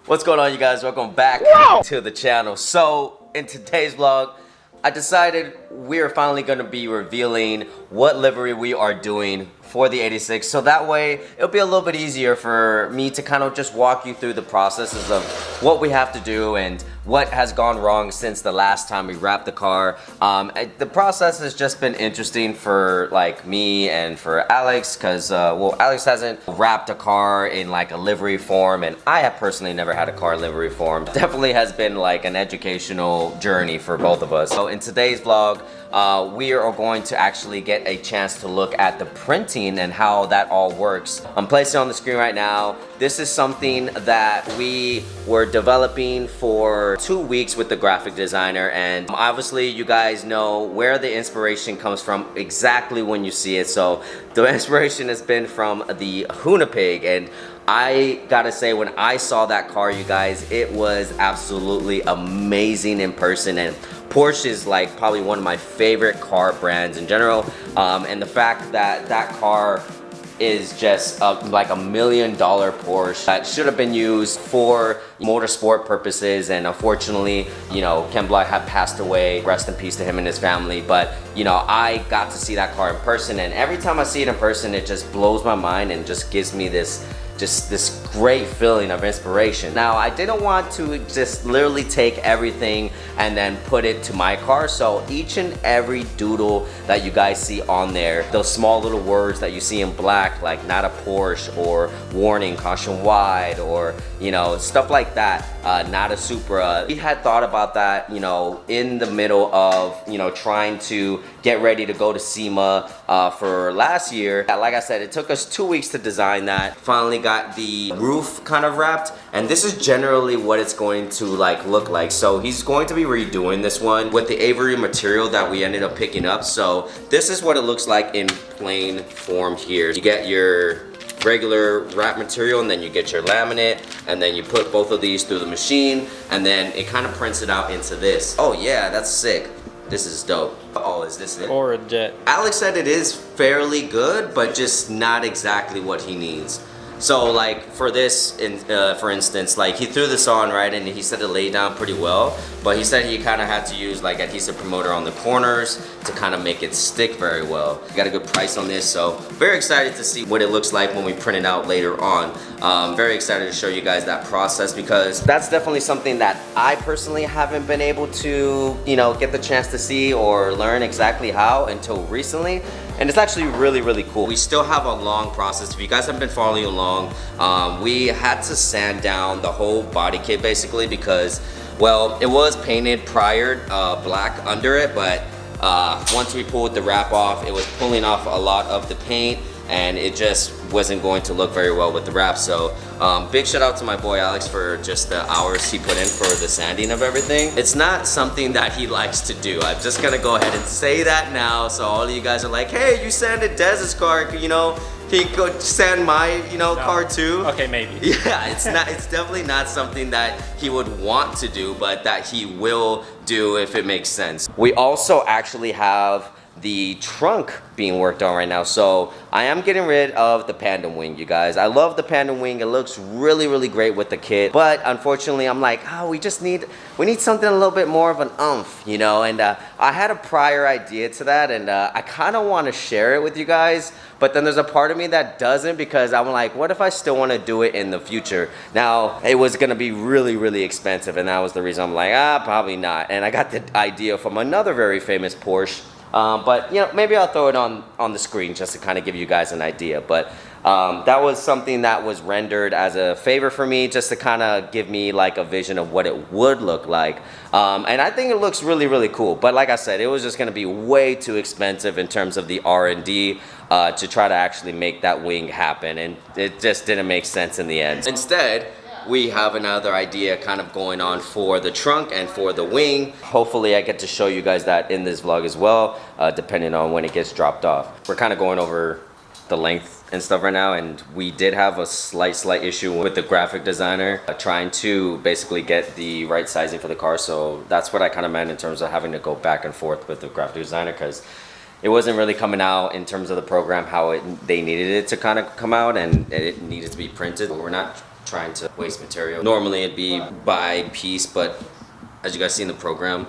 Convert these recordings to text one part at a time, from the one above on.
What's going on, you guys? Welcome back to the channel. So in today's vlog, I decided we're finally going to be revealing what livery we are doing for the 86, so that way it'll be a little bit easier for me to kind of just walk you through the processes of what we have to do and what has gone wrong since the last time we wrapped the car. The process has just been interesting for like me and for Alex, because well, Alex hasn't wrapped a car in like a livery form, and I have personally never had a car livery form. Definitely has been like an educational journey for both of us. So in today's vlog, we are going to actually get a chance to look at the printing and how that all works. I'm placing it on the screen right now. This is something that we were developing for 2 weeks with the graphic designer, and obviously you guys know where the inspiration comes from exactly when you see it. So the inspiration has been from the Hunapig, and I gotta say, when I saw that car, you guys, it was absolutely amazing in person. And Porsche is like probably one of my favorite car brands in general, and the fact that that car is just like $1 million Porsche that should have been used for motorsport purposes, and unfortunately, you know, Ken Block had passed away. Rest in peace to him and his family. But you know, I got to see that car in person, and every time I see it in person, it just blows my mind and just gives me this great feeling of inspiration. Now, I didn't want to just literally take everything and then put it to my car, so each and every doodle that you guys see on there, those small little words that you see in black, like not a Porsche, or warning, caution wide, or you know, stuff like that, not a Supra. We had thought about that, you know, in the middle of, you know, trying to get ready to go to SEMA for last year. Like I said, it took us 2 weeks to design that. Finally got the roof kind of wrapped, and this is generally what it's going to like look like. So he's going to be redoing this one with the Avery material that we ended up picking up. So this is what it looks like in plain form here. You get your regular wrap material, and then you get your laminate, and then you put both of these through the machine, and then it kind of prints it out into this. Oh yeah, that's sick. This is dope. Oh, is this it? Or a jet. Alex said it is fairly good, but just not exactly what he needs. So like for this, for instance, like he threw this on, right, and he said it laid down pretty well, but he said he kind of had to use like adhesive promoter on the corners to kind of make it stick very well. Got a good price on this, so very excited to see what it looks like when we print it out later on. Very excited to show you guys that process, because that's definitely something that I personally haven't been able to, you know, get the chance to see or learn exactly how until recently. And it's actually really, really cool. We still have a long process. If you guys have been following along, we had to sand down the whole body kit basically, because, well, it was painted prior black under it, but once we pulled the wrap off, it was pulling off a lot of the paint, and it just wasn't going to look very well with the wrap. So big shout out to my boy Alex for just the hours he put in for the sanding of everything. It's not something that he likes to do. I'm just gonna go ahead and say that now, so all of you guys are like, hey, you sanded Dez's car, you know, he could sand my, you know, car too. Okay, maybe. Yeah, it's not. It's definitely not something that he would want to do, but that he will do if it makes sense. We also actually have the trunk being worked on right now, so I am getting rid of the Panda wing, you guys. I love the Panda wing. It looks really, really great with the kit, but unfortunately I'm like, oh, we need something a little bit more of an oomph, you know. And I had a prior idea to that, and I kind of want to share it with you guys, but then there's a part of me that doesn't, because I'm like, what if I still want to do it in the future? Now, it was gonna be really, really expensive, and that was the reason I'm like, probably not. And I got the idea from another very famous Porsche, but you know, maybe I'll throw it on the screen just to kind of give you guys an idea. But that was something that was rendered as a favor for me, just to kind of give me like a vision of what it would look like. And I think it looks really, really cool. But like I said, it was just going to be way too expensive in terms of the R&D to try to actually make that wing happen, and it just didn't make sense in the end. Instead, we have another idea kind of going on for the trunk and for the wing. Hopefully I get to show you guys that in this vlog as well, depending on when it gets dropped off. We're kind of going over the length and stuff right now, and we did have a slight issue with the graphic designer trying to basically get the right sizing for the car. So that's what I kind of meant in terms of having to go back and forth with the graphic designer, because it wasn't really coming out in terms of the program how they needed it to kind of come out, and it needed to be printed. We're not trying to waste material. Normally it'd be by piece, but as you guys see in the program,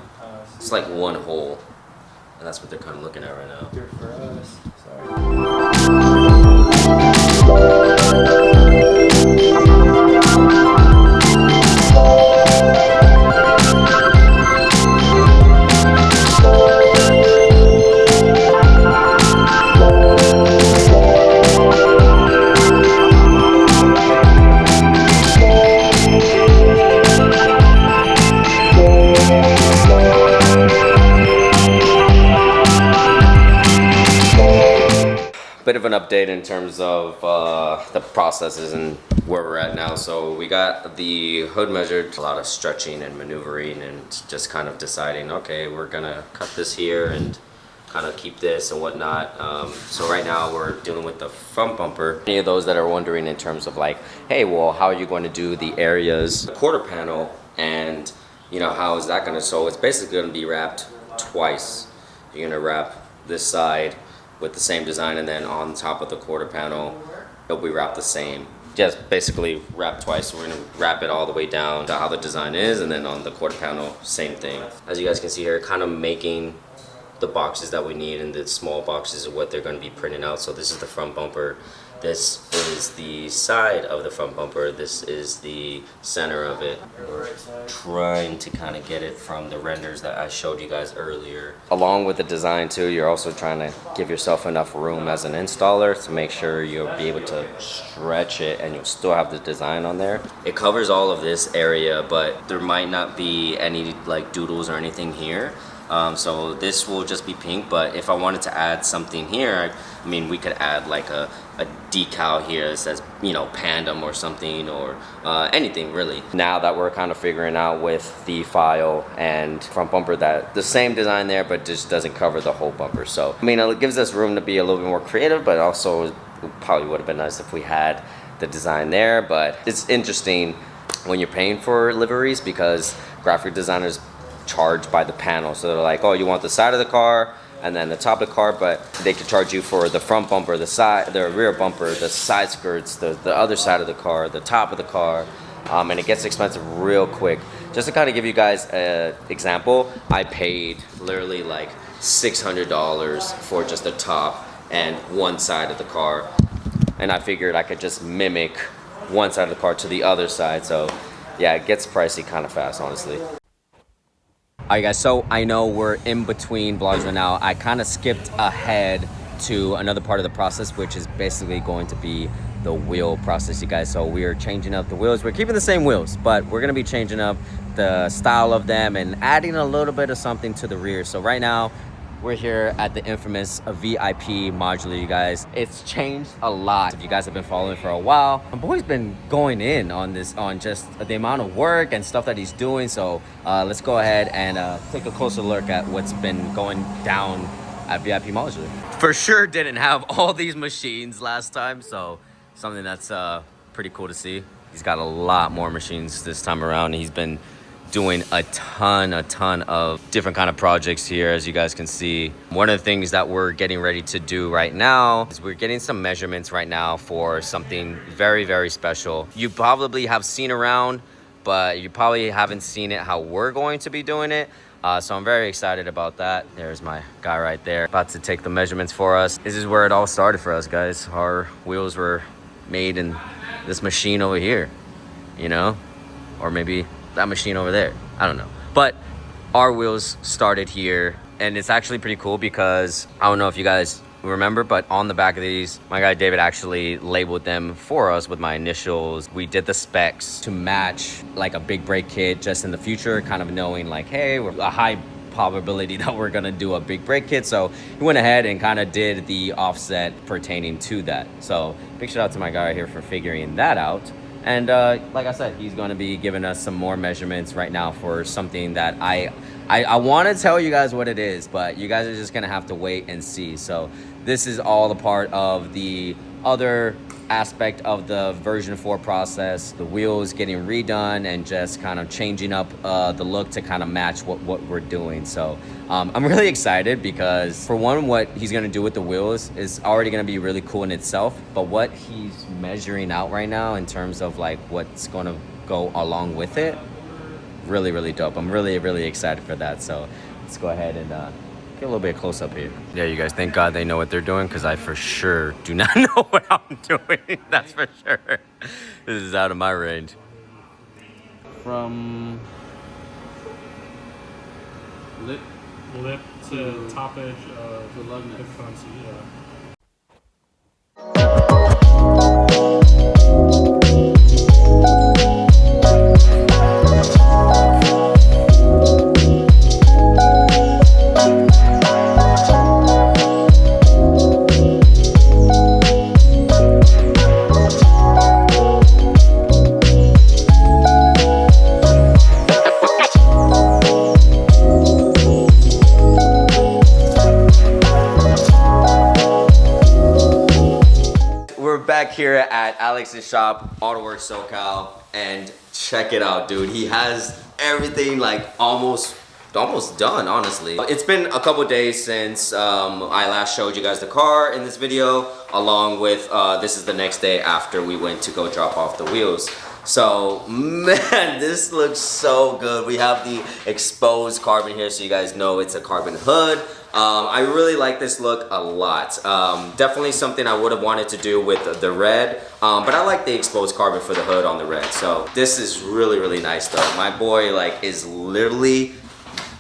it's like one hole. And that's what they're kind of looking at right now. Good for us. Bit of an update in terms of the processes and where we're at now. So we got the hood measured, a lot of stretching and maneuvering and just kind of deciding, okay, we're gonna cut this here and kind of keep this and whatnot. So right now we're dealing with the front bumper. Any of those that are wondering in terms of like, hey, well, how are you going to do the areas, the quarter panel, and you know, how is that gonna, so it's basically gonna be wrapped twice. You're gonna wrap this side with the same design, and then on top of the quarter panel it'll be wrapped the same. Just basically wrap twice. So we're gonna wrap it all the way down to how the design is, and then on the quarter panel, same thing. As you guys can see here, kind of making the boxes that we need, and the small boxes are what they're going to be printing out. So this is the front bumper, this is the side of the front bumper, this is the center of it. We're trying to kind of get it from the renders that I showed you guys earlier. Along with the design too, you're also trying to give yourself enough room as an installer to make sure you'll be able to stretch it and you'll still have the design on there. It covers all of this area, but there might not be any like doodles or anything here. So this will just be pink, but if I wanted to add something here, I mean, we could add like a decal here that says, you know, Pandem or something, or anything really. Now that we're kind of figuring out with the file and front bumper that the same design there, but just doesn't cover the whole bumper. So, I mean, it gives us room to be a little bit more creative, but also it probably would have been nice if we had the design there. But it's interesting when you're paying for liveries because graphic designers charged by the panel. So they're like, oh, you want the side of the car and then the top of the car, but they could charge you for the front bumper, the side, the rear bumper, the side skirts, the other side of the car, the top of the car, and it gets expensive real quick. Just to kind of give you guys an example, I paid literally like $600 for just the top and one side of the car, and I figured I could just mimic one side of the car to the other side. So yeah, it gets pricey kind of fast, honestly. Alright guys, so I know we're in between vlogs right now. I kind of skipped ahead to another part of the process, which is basically going to be the wheel process, you guys. So we are changing up the wheels. We're keeping the same wheels, but we're going to be changing up the style of them and adding a little bit of something to the rear. So right now, we're here at the infamous VIP modular, you guys. It's changed a lot. If you guys have been following for a while, my boy's been going in on this, on just the amount of work and stuff that he's doing. So let's go ahead and take a closer look at what's been going down at VIP modular. For sure didn't have all these machines last time, so something that's pretty cool to see. He's got a lot more machines this time around. He's been doing a ton of different kind of projects here, as you guys can see. One of the things that we're getting ready to do right now is we're getting some measurements right now for something very special. You probably have seen around, but you probably haven't seen it how we're going to be doing it. So I'm very excited about that. There's my guy right there, about to take the measurements for us. This is where it all started for us, guys. Our wheels were made in this machine over here, you know, or maybe that machine over there, I don't know. But our wheels started here, and it's actually pretty cool because I don't know if you guys remember, but on the back of these, my guy David actually labeled them for us with my initials. We did the specs to match like a big brake kit just in the future, kind of knowing like, hey, we're a high probability that we're gonna do a big brake kit. So we went ahead and kind of did the offset pertaining to that. So big shout out to my guy here for figuring that out. And like I said, he's going to be giving us some more measurements right now for something that I want to tell you guys what it is, but you guys are just going to have to wait and see. So this is all a part of the other aspect of the version 4 process, the wheels getting redone and just kind of changing up the look to kind of match what we're doing. So I'm really excited because for one, what he's gonna do with the wheels is already gonna be really cool in itself, but what he's measuring out right now in terms of like what's gonna go along with it, really, really dope. I'm really, really excited for that. So let's go ahead and get a little bit close up here. Yeah, you guys, thank God they know what they're doing, because I for sure do not know what I'm doing. That's for sure. This is out of my range. From lip to top edge of the lug nut. Back here at Alex's shop, AutoWorks SoCal, and check it out, dude. He has everything like almost done, honestly. It's been a couple days since I last showed you guys the car in this video, along with this is the next day after we went to go drop off the wheels. So, man, this looks so good. We have the exposed carbon here, so you guys know it's a carbon hood. I really like this look a lot. Definitely something I would have wanted to do with the red, but I like the exposed carbon for the hood on the red. So this is really, really nice though. My boy like is literally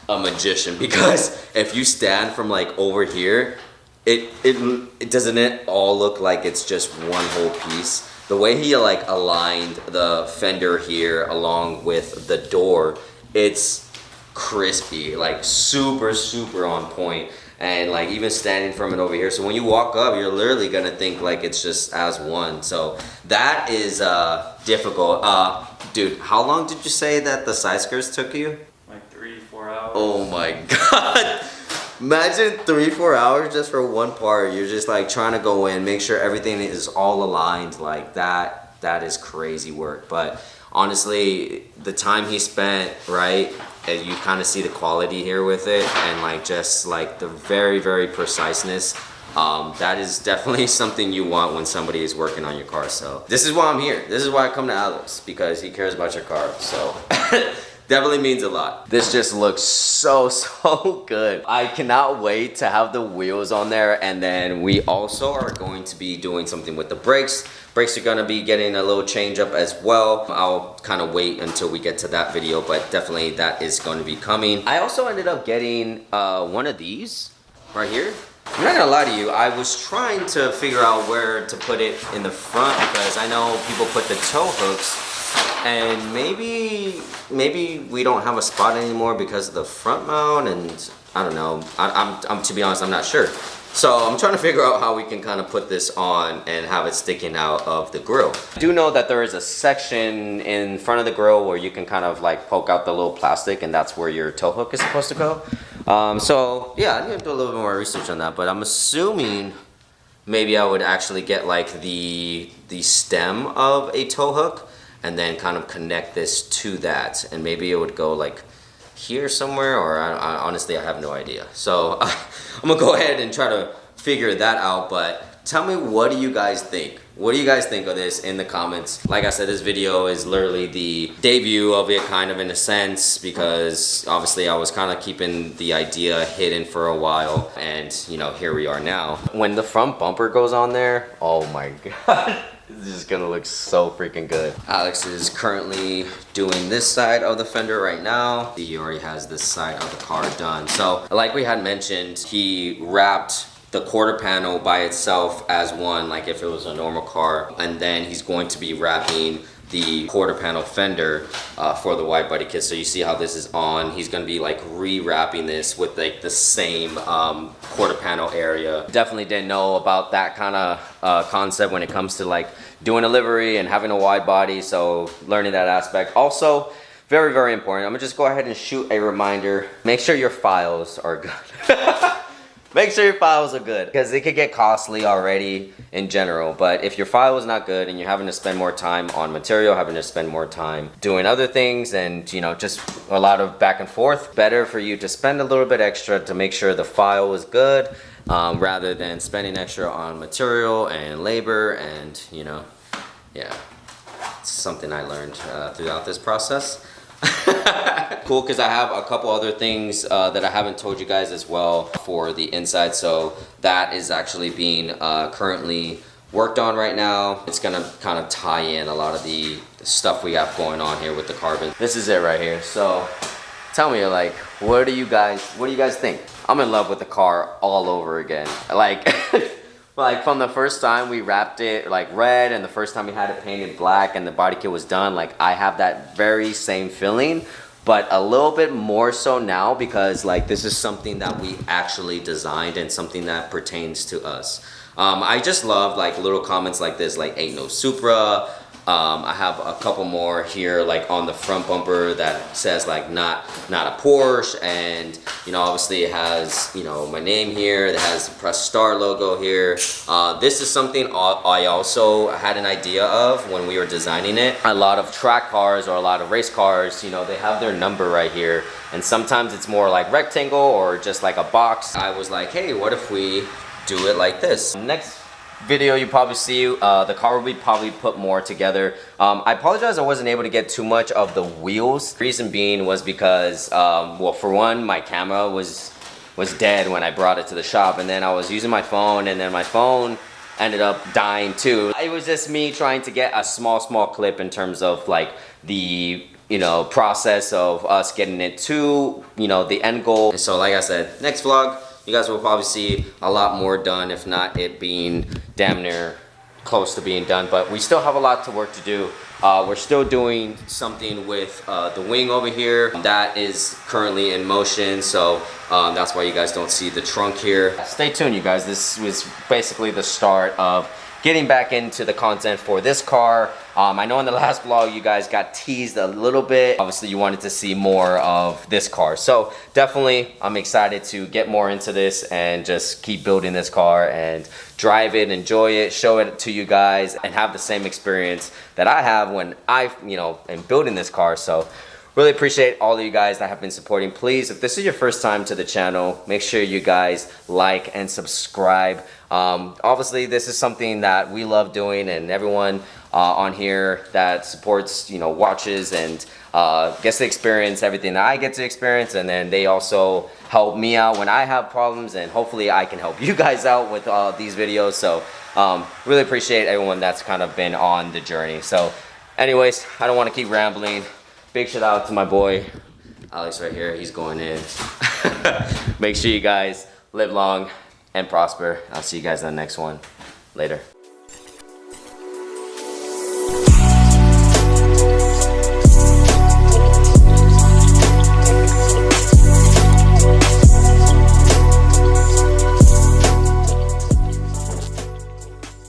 a magician, because if you stand from like over here, it doesn't it all look like it's just one whole piece. The way he like aligned the fender here along with the door, it's crispy, like super on point, and like even standing from it over here, so when you walk up you're literally gonna think like it's just as one. So that is difficult. Dude, how long did you say that the side skirts took you? Like 3-4 hours. Oh my god. Imagine 3-4 hours just for one part. You're just like trying to go in, make sure everything is all aligned like that. That is crazy work. But honestly, the time he spent, right, and you kind of see the quality here with it, and like just like the very preciseness, that is definitely something you want when somebody is working on your car. So this is why I'm here. This is why I come to Alex, because he cares about your car. So definitely means a lot. This just looks so good. I cannot wait to have the wheels on there, and then we also are going to be doing something with the brakes. Brakes are gonna be getting a little change up as well. I'll kind of wait until we get to that video, but definitely that is going to be coming. I also ended up getting one of these right here. I'm not gonna lie to you, I was trying to figure out where to put it in the front, because I know people put the tow hooks, and maybe we don't have a spot anymore because of the front mount, and I don't know. I'm to be honest, I'm not sure. So I'm trying to figure out how we can kind of put this on and have it sticking out of the grill. I do know that there is a section in front of the grill where you can kind of like poke out the little plastic, and that's where your tow hook is supposed to go. So yeah, I need to do a little bit more research on that, but I'm assuming maybe I would actually get like the stem of a tow hook and then kind of connect this to that, and maybe it would go like here somewhere, or honestly I have no idea. So I'm gonna go ahead and try to figure that out, but tell me, what do you guys think? What do you guys think of this in the comments? Like I said, this video is literally the debut of it, kind of in a sense, because obviously I was kind of keeping the idea hidden for a while, and you know, here we are now. When the front bumper goes on there, oh my god. This is gonna look so freaking good. Alex is currently doing this side of the fender right now. He already has this side of the car done. So like we had mentioned, he wrapped the quarter panel by itself as one, like if it was a normal car, and then he's going to be wrapping the quarter panel fender for the wide body kit. So you see how this is on. He's gonna be like re-wrapping this with like the same quarter panel area. Definitely didn't know about that kind of concept when it comes to like doing a livery and having a wide body, so learning that aspect. Also, very important, I'm gonna just go ahead and shoot a reminder. Make sure your files are good. Make sure your files are good because it could get costly already in general. But if your file is not good and you're having to spend more time on material, having to spend more time doing other things and, you know, just a lot of back and forth, better for you to spend a little bit extra to make sure the file is good rather than spending extra on material and labor and, you know, yeah, it's something I learned throughout this process. Cool, because I have a couple other things that I haven't told you guys as well for the inside. So that is actually being currently worked on right now. It's gonna kind of tie in a lot of the stuff we have going on here with the carbon. This is it right here. So tell me, like, what do you guys think? I'm in love with the car all over again. Like like from the first time we wrapped it like red and the first time we had it painted black and the body kit was done, like I have that very same feeling, but a little bit more so now because like this is something that we actually designed and something that pertains to us. I just love like little comments like this, like ain't no Supra. I have a couple more here like on the front bumper that says like not a Porsche, and you know obviously it has, you know, my name here. It has the Press Star logo here. This is something I also had an idea of when we were designing it. A lot of track cars or a lot of race cars, you know, they have their number right here, and sometimes it's more like rectangle or just like a box. I was like, hey, what if we do it like this? Next video you probably see the car will be probably put more together. I apologize I wasn't able to get too much of the wheels. Reason being was because well, for one, my camera was dead when I brought it to the shop, and then I was using my phone and then my phone ended up dying too. It was just me trying to get a small clip in terms of like the, you know, process of us getting it to, you know, the end goal. And so like I said, next vlog you guys will probably see a lot more done, if not it being damn near close to being done. But we still have a lot to work to do. We're still doing something with the wing over here. That is currently in motion, so that's why you guys don't see the trunk here. Stay tuned, you guys. This was basically the start of getting back into the content for this car. I know in the last vlog you guys got teased a little bit. Obviously you wanted to see more of this car. So definitely I'm excited to get more into this and just keep building this car and drive it, enjoy it, show it to you guys, and have the same experience that I have when I, you know, am building this car. So really appreciate all of you guys that have been supporting. Please, if this is your first time to the channel, make sure you guys like and subscribe. Obviously, this is something that we love doing, and everyone on here that supports, you know, watches and gets to experience everything that I get to experience, and then they also help me out when I have problems, and hopefully I can help you guys out with these videos. So really appreciate everyone that's kind of been on the journey. So anyways, I don't want to keep rambling. Big shout out to my boy Alex right here. He's going in. Make sure you guys live long and prosper. I'll see you guys in the next one. Later.